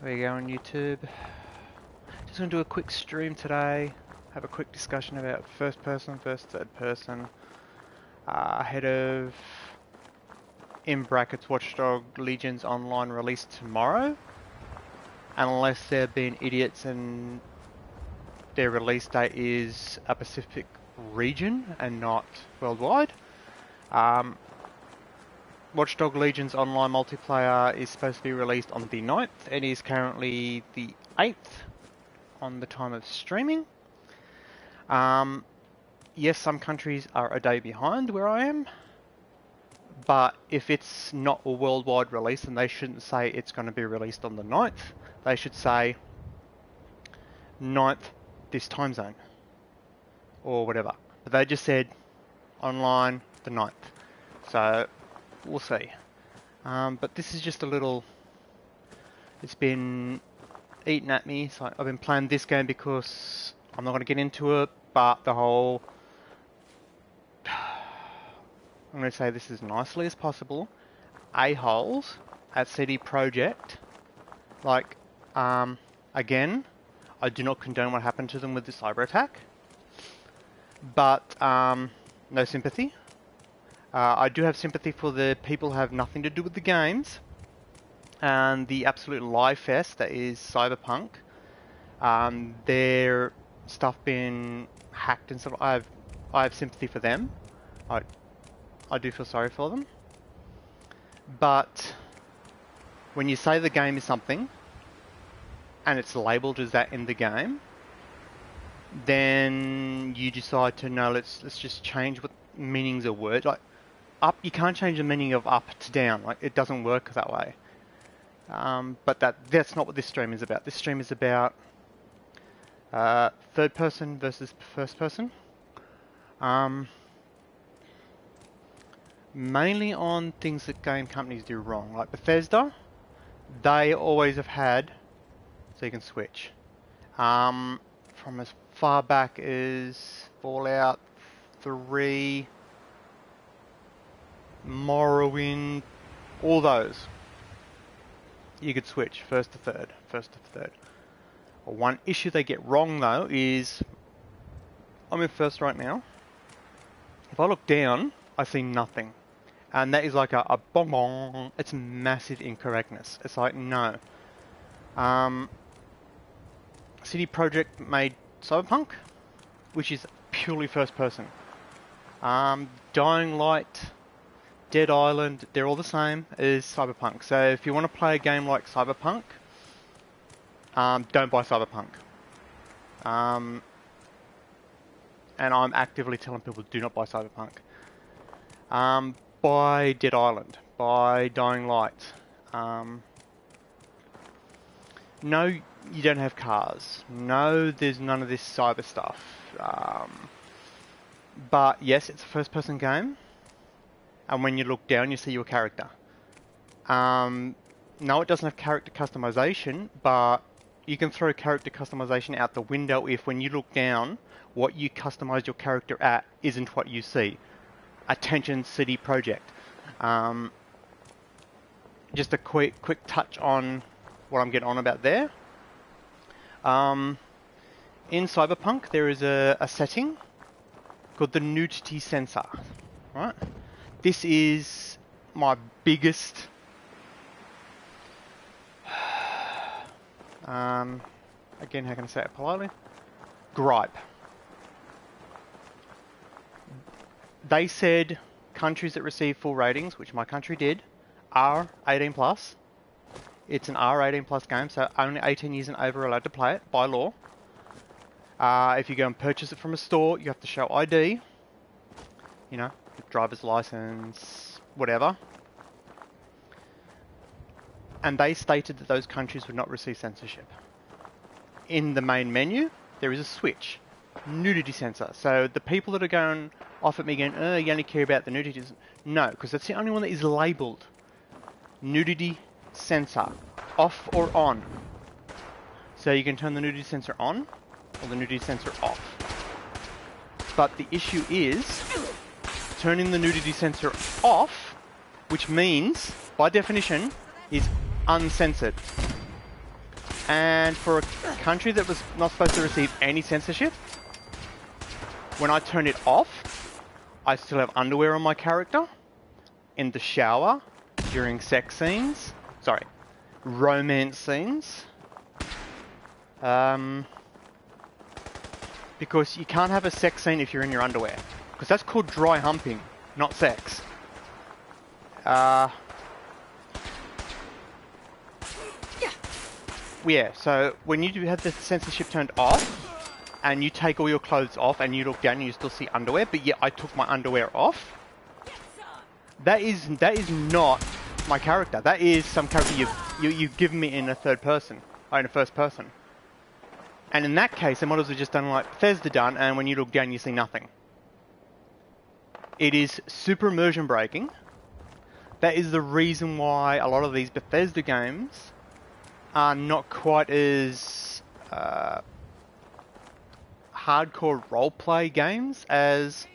There you go on YouTube. Just gonna do a quick stream today. Have a quick discussion about first person versus third person. Ahead of, in brackets, Watchdog Legion's online release tomorrow. Unless they're being idiots and their release date is a Pacific region and not worldwide. Watchdog Legion's online multiplayer is supposed to be released on the 9th. It is currently the 8th on the time of streaming. Yes, some countries are a day behind where I am, but if it's not a worldwide release, then they shouldn't say it's going to be released on the 9th. They should say 9th this time zone or whatever. But they just said online the 9th. So we'll see. But this is just a little, it's been eating at me. So I've been playing this game because I'm not going to get into it, but the whole, I'm going to say this as nicely as possible, a-holes at CD Projekt, like, again, I do not condone what happened to them with the cyber attack, but no sympathy. I do have sympathy for the people who have nothing to do with the games and the absolute lie fest that is Cyberpunk. Their stuff being hacked and stuff. I have sympathy for them. I do feel sorry for them. But when you say the game is something and it's labelled as that in the game, then you decide to no, let's just change what meanings of words. Like up, you can't change the meaning of up to down. Like it doesn't work that way. But that's not what this stream is about. This stream is about third person versus first person. Mainly on things that game companies do wrong. Like Bethesda, they always have had, so you can switch. From as far back as Fallout 3, Morrowind, all those. You could switch first to third. One issue they get wrong though is, I'm in first right now. If I look down, I see nothing. And that is like a bong bong. It's massive incorrectness. It's like, no. CD Projekt made Cyberpunk, which is purely first person. Dying Light, Dead Island, they're all the same as Cyberpunk. So if you want to play a game like Cyberpunk, don't buy Cyberpunk. And I'm actively telling people do not buy Cyberpunk. Buy Dead Island, buy Dying Light. No, you don't have cars. No, there's none of this cyber stuff. But yes, it's a first-person game. And when you look down, you see your character. No, it doesn't have character customization, but you can throw character customization out the window if when you look down, what you customized your character at isn't what you see. Attention CD Projekt. Just a quick touch on what I'm getting on about there. In Cyberpunk, there is a setting called the nudity sensor, right? This is my biggest again, how can I say it politely? Gripe. They said countries that receive full ratings, which my country did, are 18 plus. It's an R18 plus game, so only 18 years and over are allowed to play it by law. If you go and purchase it from a store, you have to show ID. You know, driver's license, whatever. And they stated that those countries would not receive censorship. In the main menu, there is a switch. Nudity sensor. So the people that are going off at me going, oh, you only care about the nudity. No, because that's the only one that is labelled. Nudity sensor. Off or on. So you can turn the nudity sensor on or the nudity sensor off. But the issue is turning the nudity sensor off, which means, by definition, is uncensored. And for a country that was not supposed to receive any censorship, when I turn it off, I still have underwear on my character, in the shower, during sex scenes, sorry, romance scenes. Because you can't have a sex scene if you're in your underwear. Because that's called dry humping, not sex. Yeah, so when you have the censorship turned off, and you take all your clothes off, and you look down and you still see underwear, but yet I took my underwear off, that is not my character. That is some character you've given me in a third person, or in a first person. And in that case, the models are just done like Bethesda done, and when you look down, you see nothing. It is super immersion breaking. That is the reason why a lot of these Bethesda games are not quite as hardcore roleplay games as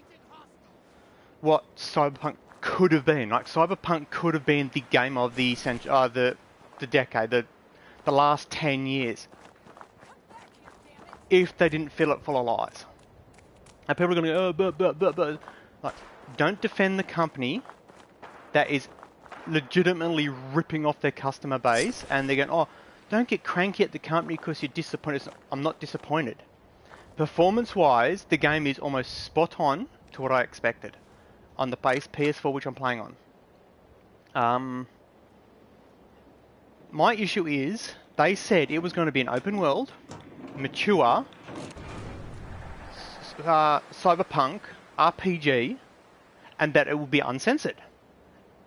what Cyberpunk could have been. Like, Cyberpunk could have been the game of the decade, the last 10 years. If they didn't fill it full of lies. And people are going to go, oh, but. Like, don't defend the company that is legitimately ripping off their customer base, and they're going, oh, don't get cranky at the company because you're disappointed. I'm not disappointed. Performance-wise, the game is almost spot on to what I expected on the base PS4, which I'm playing on. My issue is, they said it was going to be an open world, mature, cyberpunk, RPG, and that it will be uncensored.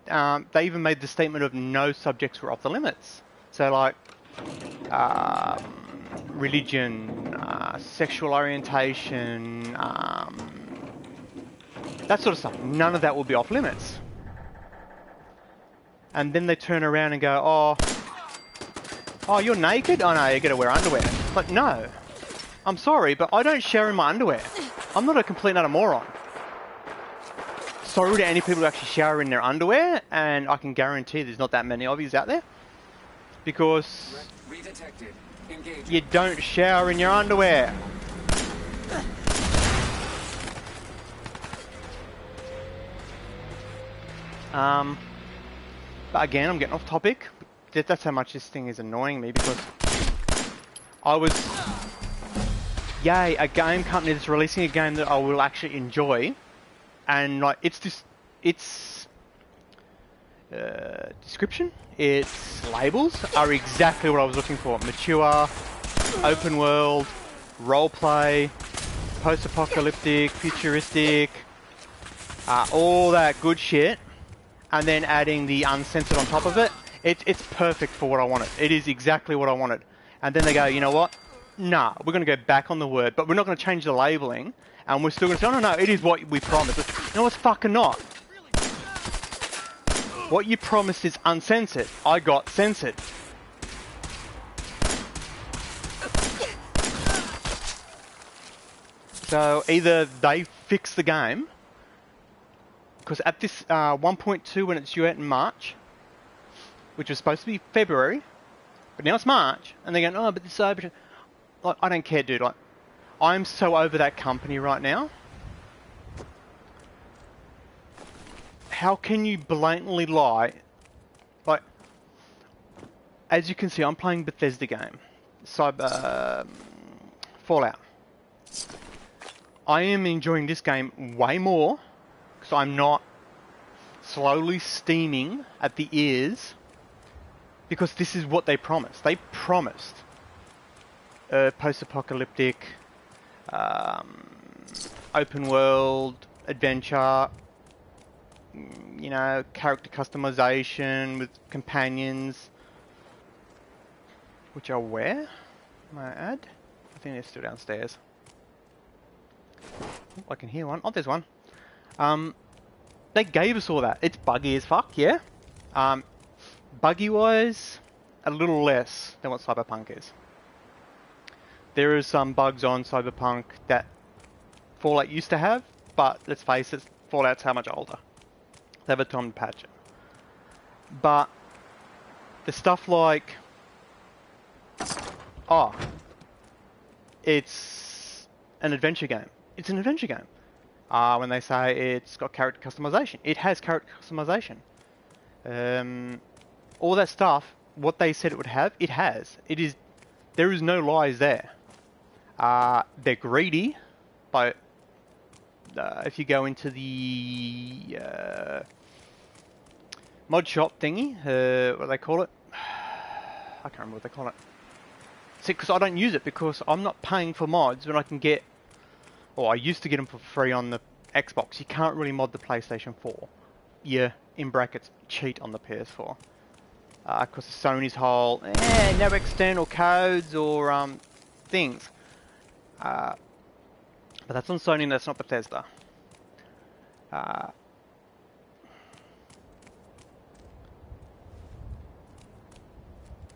They even made the statement of no subjects were off the limits. So like, religion, sexual orientation, that sort of stuff. None of that will be off limits. And then they turn around and go, oh, you're naked? Oh no, you gotta wear underwear. But no, I'm sorry, but I don't shower in my underwear. I'm not a complete and utter moron. Sorry to any people who actually shower in their underwear, and I can guarantee there's not that many of you out there. Because you don't shower in your underwear. But again, I'm getting off topic. That's how much this thing is annoying me, because yay, a game company that's releasing a game that I will actually enjoy, and like its description, its labels are exactly what I was looking for. Mature, open world, roleplay, post-apocalyptic, futuristic, all that good shit, and then adding the uncensored on top of it. It's perfect for what I wanted. It is exactly what I wanted. And then they go, you know what? Nah, we're going to go back on the word, but we're not going to change the labeling, and we're still going to say, no, it is what we promised. No, it's fucking not. What you promised is uncensored. I got censored. So either they fix the game, because at this 1.2, when it's due out in March, which was supposed to be February, but now it's March, and they're going, oh, but this is over. Like, I don't care, dude. Like, I'm so over that company right now. How can you blatantly lie? Like, as you can see, I'm playing Bethesda game, Fallout. I am enjoying this game way more, because I'm not slowly steaming at the ears, because this is what they promised. They promised post-apocalyptic, open world, adventure, you know, character customization with companions, which are where? May I add? I think they're still downstairs. Oh, I can hear one. Oh, there's one. They gave us all that. It's buggy as fuck, yeah. Buggy-wise, a little less than what Cyberpunk is. There is some bugs on Cyberpunk that Fallout used to have, but let's face it, Fallout's how much older. They have a time to patch it. But the stuff like oh, it's an adventure game. It's an adventure game. When they say it's got character customization, it has character customization. All that stuff, what they said it would have, it has. It is. There is no lies there. They're greedy, but if you go into the mod shop thingy, what do they call it? I can't remember what they call it. See, because I don't use it because I'm not paying for mods when I can get, or I used to get them for free on the Xbox. You can't really mod the PlayStation 4. You, in brackets, cheat on the PS4. Because Sony's whole, no external codes or things. But that's on Sony and that's not Bethesda.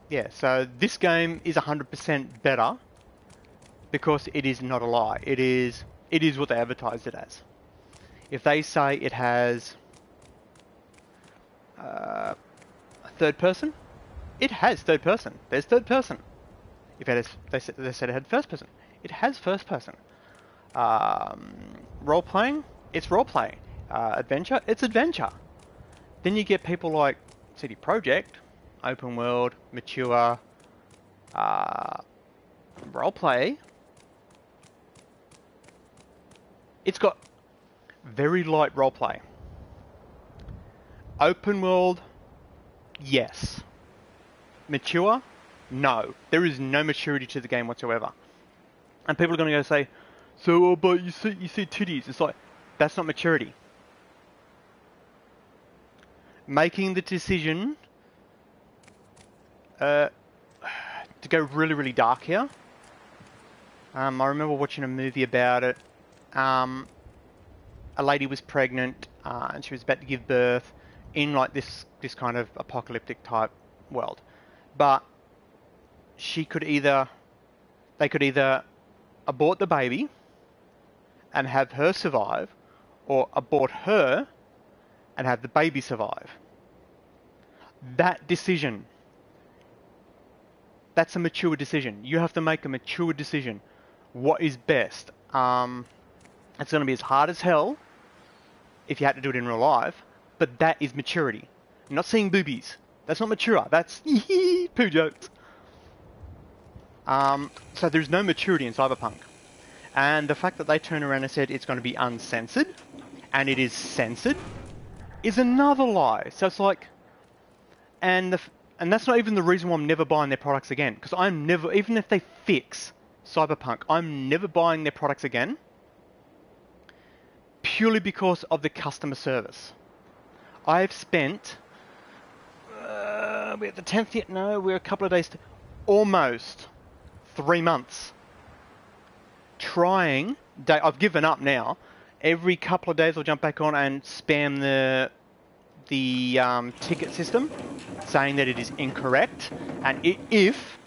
Yeah, so this game is 100% better because it is not a lie. It is what they advertised it as. If they say it has a third person, it has third person. There's third person. If it has, they said it had first person, it has first person. Role playing, it's role playing. Adventure, it's adventure. Then you get people like CD Projekt, open world, mature, role play. It's got very light role play. Open world, yes. Mature, no. There is no maturity to the game whatsoever. And people are going to go say, so, but you see titties. It's like, that's not maturity. Making the decision to go really, really dark here. I remember watching a movie about it. A lady was pregnant and she was about to give birth in like this kind of apocalyptic type world. But they could either abort the baby and have her survive, or abort her and have the baby survive. That decision, that's a mature decision. You have to make a mature decision. What is best? It's going to be as hard as hell if you had to do it in real life, but that is maturity. I'm not seeing boobies. That's not mature. That's poo jokes. So there's no maturity in Cyberpunk. And the fact that they turned around and said it's going to be uncensored, and it is censored, is another lie. So it's like, and that's not even the reason why I'm never buying their products again. Because I'm never, even if they fix Cyberpunk, I'm never buying their products again. Purely because of the customer service. I've spent, we're at the 10th yet? No, we're a couple of days, almost 3 months. Trying, I've given up now. Every couple of days I'll jump back on and spam the ticket system, saying that it is incorrect. And if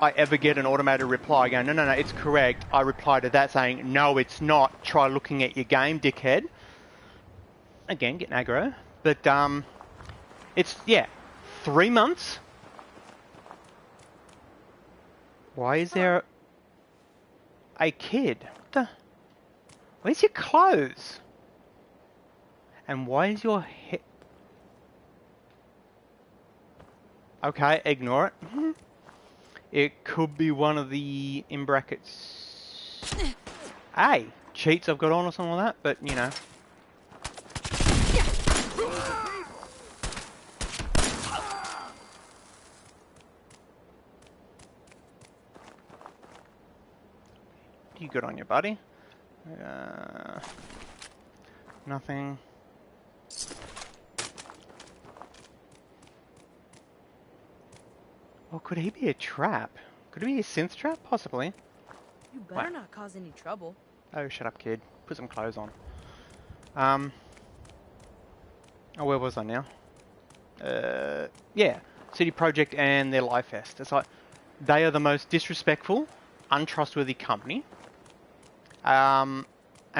I ever get an automated reply going, no, it's correct, I reply to that saying, no, it's not. Try looking at your game, dickhead. Again, getting aggro. But, it's, 3 months. Why is there a kid? Where's your clothes? And why is your head... Okay, ignore it. It could be one of the, in brackets... Hey, cheats I've got on or something like that, but, you know. You good on your buddy? Nothing. Well, could he be a trap? Could he be a synth trap? Possibly. You better not cause any trouble. Oh, shut up, kid. Put some clothes on. Oh, where was I now? Yeah. CD Projekt and their Live Fest. It's like, they are the most disrespectful, untrustworthy company. And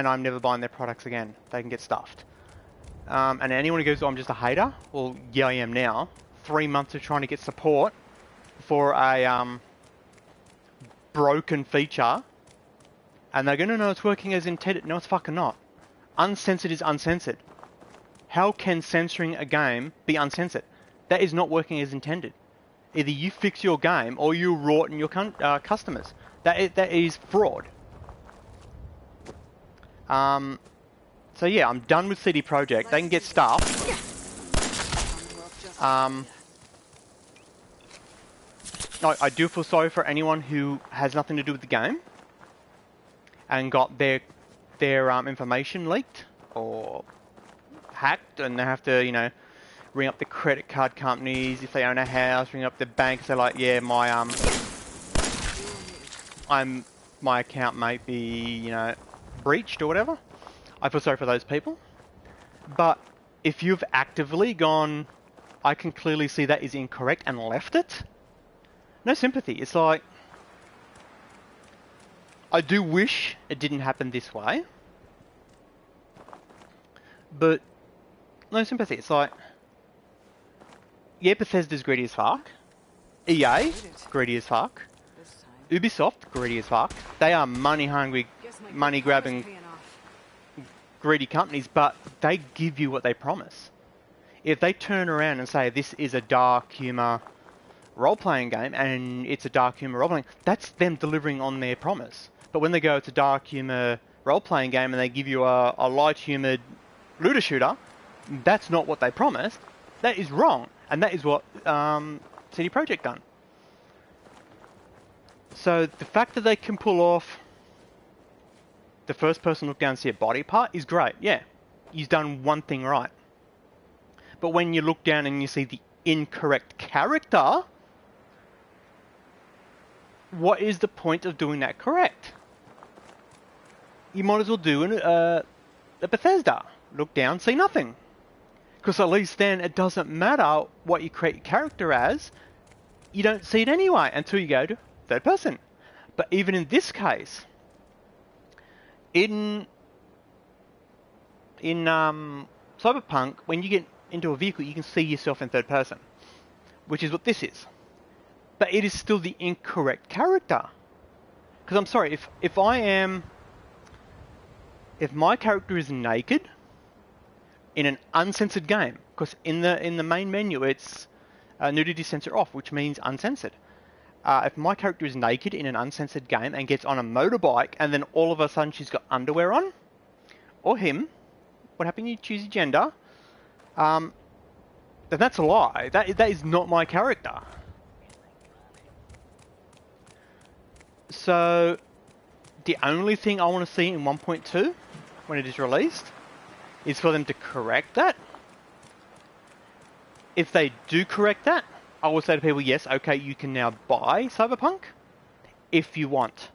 I'm never buying their products again. They can get stuffed. And anyone who goes, oh, I'm just a hater, well, yeah, I am now. 3 months of trying to get support for a broken feature, and they're going to know it's working as intended. No, it's fucking not. Uncensored is uncensored. How can censoring a game be uncensored? That is not working as intended. Either you fix your game or you rorten your customers. That is fraud. So yeah, I'm done with CD Projekt. They can get stuffed. I do feel sorry for anyone who has nothing to do with the game and got their information leaked or hacked, and they have to, you know, ring up the credit card companies if they own a house, ring up the banks. They're like, yeah, my account might be, you know, breached or whatever. I feel sorry for those people. But if you've actively gone, I can clearly see that is incorrect, and left it, no sympathy. It's like, I do wish it didn't happen this way, but no sympathy. It's like, yeah, Bethesda's greedy as fuck. EA, greedy as fuck. Ubisoft, greedy as fuck. They are money-hungry, money-grabbing, greedy companies, but they give you what they promise. If they turn around and say this is a dark humour role-playing game, and it's a dark humour role-playing, that's them delivering on their promise. But when they go, it's a dark humour role-playing game, and they give you a light-humoured looter shooter, that's not what they promised. That is wrong, and that is what CD Projekt done. So the fact that they can pull off the first person look down and see a body part is great. Yeah, he's done one thing right. But when you look down and you see the incorrect character, what is the point of doing that correct? You might as well do a Bethesda. Look down, see nothing. Because at least then it doesn't matter what you create your character as, you don't see it anyway until you go to third person. But even in this case, in Cyberpunk, when you get into a vehicle, you can see yourself in third person, which is what this is. But it is still the incorrect character. Because I'm sorry, if my character is naked in an uncensored game, because in the main menu it's nudity censor off, which means uncensored. If my character is naked in an uncensored game and gets on a motorbike, and then all of a sudden she's got underwear on, or him, what happened? You choose your gender. Then that's a lie. That is not my character. So the only thing I want to see in 1.2 when it is released is for them to correct that. If they do correct that, I will say to people, yes, okay, you can now buy Cyberpunk if you want.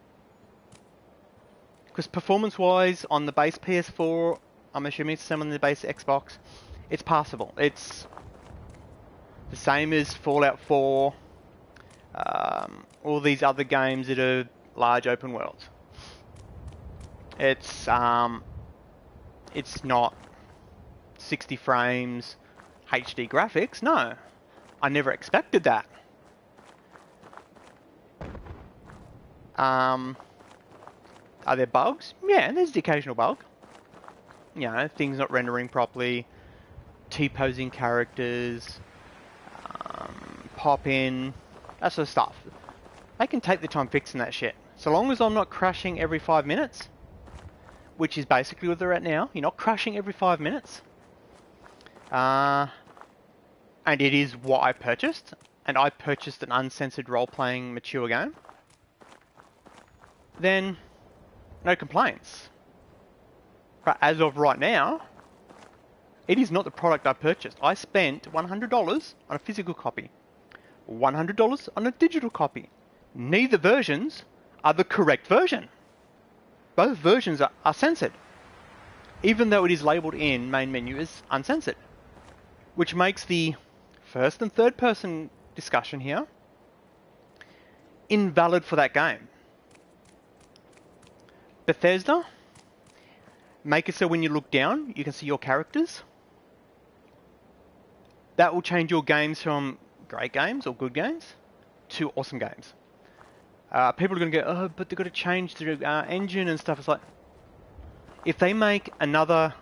Because performance-wise, on the base PS4, I'm assuming it's the same on the base Xbox, it's passable. It's the same as Fallout 4, all these other games that are large open worlds. It's not 60 frames, HD graphics, no. I never expected that. Are there bugs? Yeah, there's the occasional bug. You know, things not rendering properly, T-posing characters, pop in, that sort of stuff. They can take the time fixing that shit. So long as I'm not crashing every 5 minutes, which is basically where they're at now. You're not crashing every 5 minutes. And it is what I purchased. And I purchased an uncensored role-playing mature game. Then, no complaints. But as of right now, it is not the product I purchased. I spent $100 on a physical copy. $100 on a digital copy. Neither versions are the correct version. Both versions are censored, even though it is labelled in main menu as uncensored, which makes the first and third person discussion here invalid for that game. Bethesda, make it so when you look down, you can see your characters. That will change your games from great games or good games to awesome games. People are going to go, oh, but they've got to change the engine and stuff. It's like, if they make another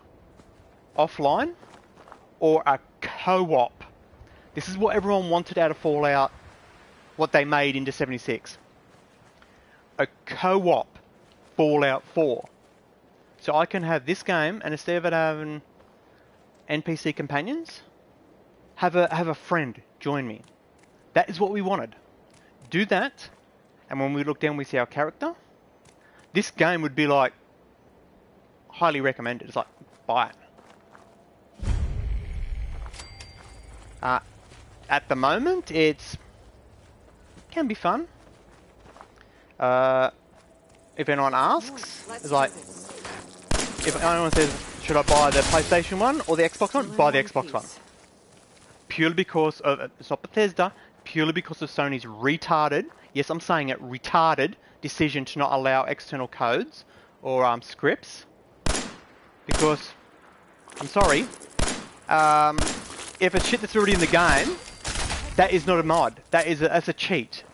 offline or a co-op, this is what everyone wanted out of Fallout, what they made into 76. A co-op Fallout 4. So I can have this game, and instead of it having NPC companions, have a friend join me. That is what we wanted. Do that, and when we look down, we see our character. This game would be like highly recommended. It's like, buy it. At the moment, it can be fun. If anyone asks, it's like, if anyone says, should I buy the PlayStation one or the Xbox one? Buy the Xbox one. Purely because of, it's not Bethesda, purely because of Sony's retarded, yes I'm saying it, retarded decision to not allow external codes or scripts. Because, I'm sorry, if it's shit that's already in the game, that is not a mod. That's a cheat.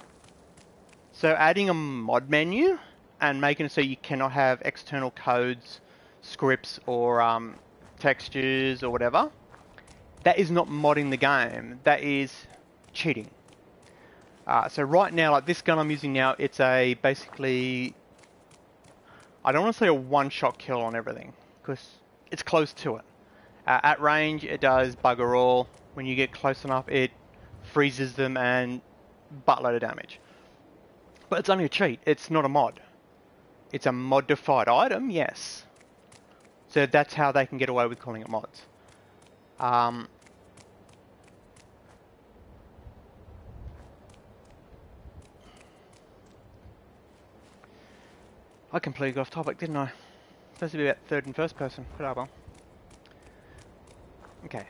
So adding a mod menu and making it so you cannot have external codes, scripts, or textures or whatever, that is not modding the game. That is cheating. So right now, like this gun I'm using now, it's a basically, I don't want to say a one-shot kill on everything, because it's close to it. At range, it does bugger all. When you get close enough, it freezes them and buttload of damage. But it's only a cheat. It's not a mod. It's a modified item, yes. So that's how they can get away with calling it mods. I completely got off topic, didn't I? Supposed to be about third and first person, but oh well. Okay.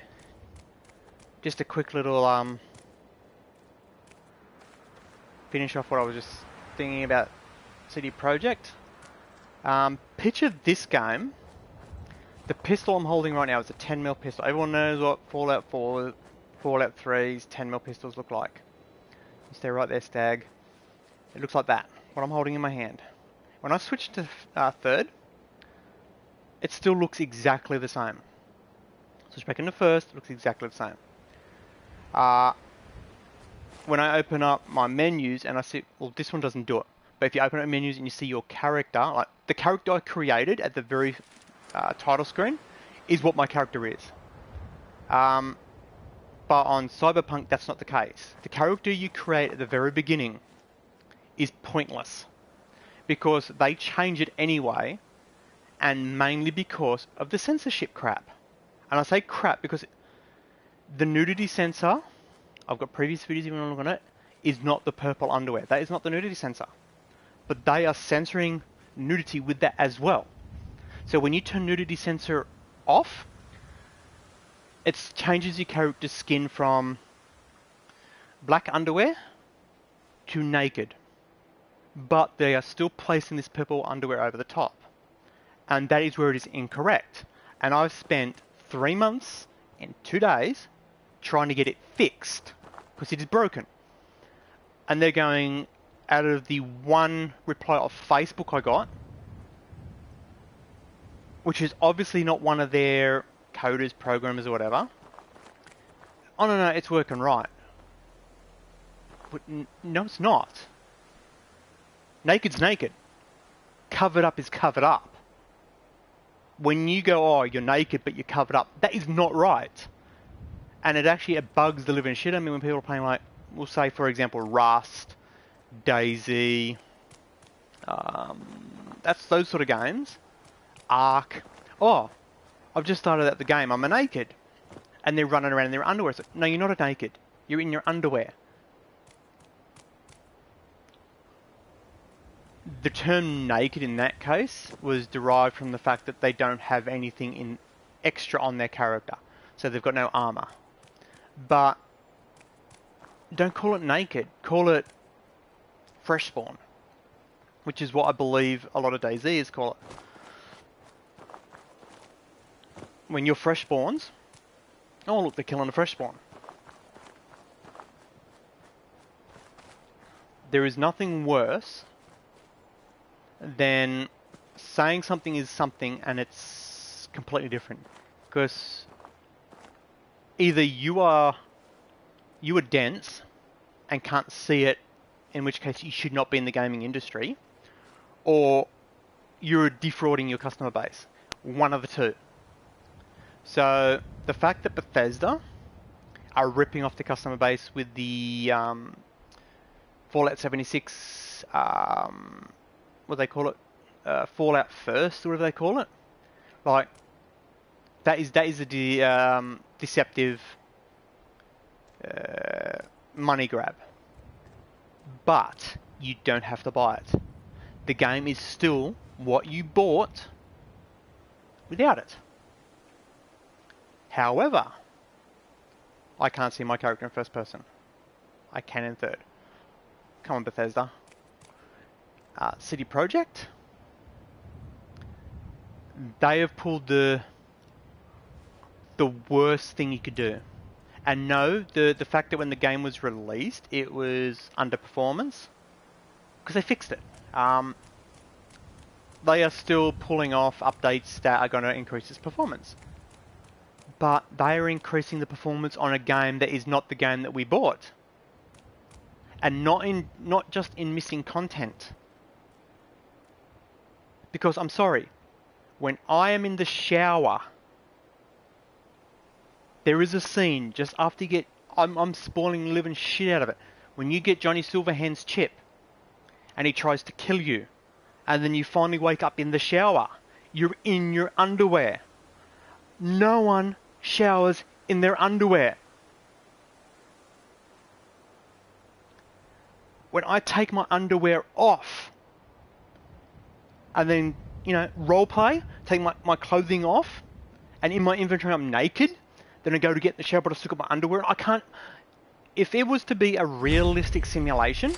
Just a quick little finish off what I was just thinking about CD Projekt. Picture this game. The pistol I'm holding right now is a 10mm pistol. Everyone knows what Fallout 4, Fallout 3's 10mm pistols look like. You stay right there, Stag. It looks like that, what I'm holding in my hand. When I switch to third, it still looks exactly the same. Switch back into first, it looks exactly the same. When I open up my menus and I see, well, this one doesn't do it. But if you open up menus and you see your character, like the character I created at the very title screen is what my character is. But on Cyberpunk, that's not the case. The character you create at the very beginning is pointless because they change it anyway, and mainly because of the censorship crap. And I say crap because the nudity censor, I've got previous videos if you want to look on it, is not the purple underwear. That is not the nudity censor. But they are censoring nudity with that as well. So when you turn nudity censor off, it changes your character's skin from black underwear to naked. But they are still placing this purple underwear over the top. And that is where it is incorrect. And I've spent 3 months and 2 days trying to get it fixed because it is broken. And they're going, out of the one reply of Facebook I got, which is obviously not one of their coders, programmers or whatever, oh no, it's working right. But no, it's not. Naked's naked. Covered up is covered up. When you go, oh, you're naked but you're covered up, that is not right. And it bugs the living shit. I mean, when people are playing, like, we'll say, for example, Rust, Daisy, that's those sort of games. Ark. Oh, I've just started out the game. I'm a naked. And they're running around in their underwear. So, no, you're not a naked. You're in your underwear. The term naked in that case was derived from the fact that they don't have anything extra on their character. So they've got no armor. But don't call it naked. Call it fresh spawn. Which is what I believe a lot of DayZers call it. When you're fresh spawns, oh look, they're killing a fresh spawn. there is nothing worse than saying something is something and it's completely different. Because either you are dense and can't see it, in which case you should not be in the gaming industry, or you're defrauding your customer base. One of the two. So the fact that Bethesda are ripping off the customer base with the Fallout 76, what do they call it? Fallout First, or whatever they call it. Like, that is a deceptive money grab. But you don't have to buy it. The game is still what you bought without it. However, I can't see my character in first person. I can in third. Come on, Bethesda. City Project. They have pulled the worst thing you could do. And no, the fact that when the game was released, it was underperformance, because they fixed it. They are still pulling off updates that are going to increase its performance. But they are increasing the performance on a game that is not the game that we bought. And not just in missing content. Because I'm sorry, when I am in the shower, there is a scene just after you get... I'm spoiling the living shit out of it. When you get Johnny Silverhand's chip, and he tries to kill you, and then you finally wake up in the shower, you're in your underwear. No one showers in their underwear. When I take my underwear off, and then, roleplay, take my clothing off, and in my inventory I'm naked, then I go to get in the shower, but I still got my underwear. I can't... If it was to be a realistic simulation,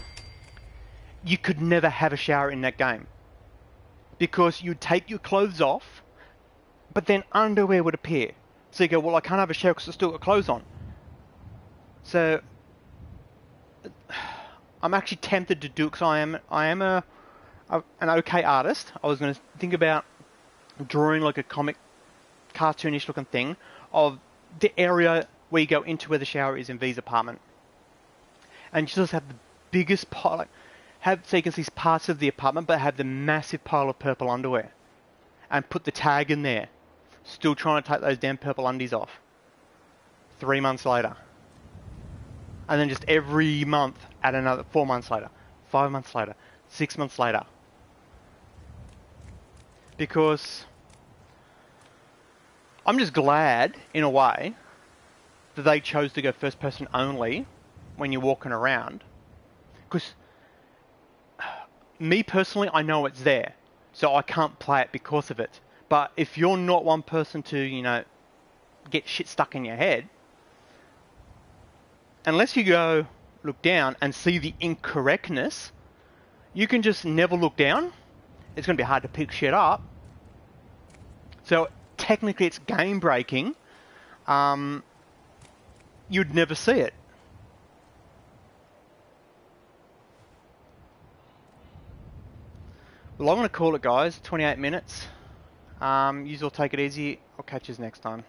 you could never have a shower in that game. Because you'd take your clothes off, but then underwear would appear. So you go, well, I can't have a shower because I've still got clothes on. So I'm actually tempted to do it, because I am an okay artist. I was going to think about drawing like a comic, cartoonish looking thing of the area where you go into where the shower is in V's apartment, and you just have the biggest pile, so you can see parts of the apartment, but have the massive pile of purple underwear, and put the tag in there. Still trying to take those damn purple undies off. 3 months later. And then just every month add another 4 months later, 5 months later, 6 months later. Because I'm just glad, in a way, that they chose to go first person only when you're walking around. Because me personally, I know it's there, so I can't play it because of it. But if you're not one person to, get shit stuck in your head, unless you go look down and see the incorrectness, you can just never look down. It's going to be hard to pick shit up. So technically it's game breaking. You'd never see it. Well, I'm going to call it, guys. 28 minutes. Yous all take it easy. I'll catch yous next time.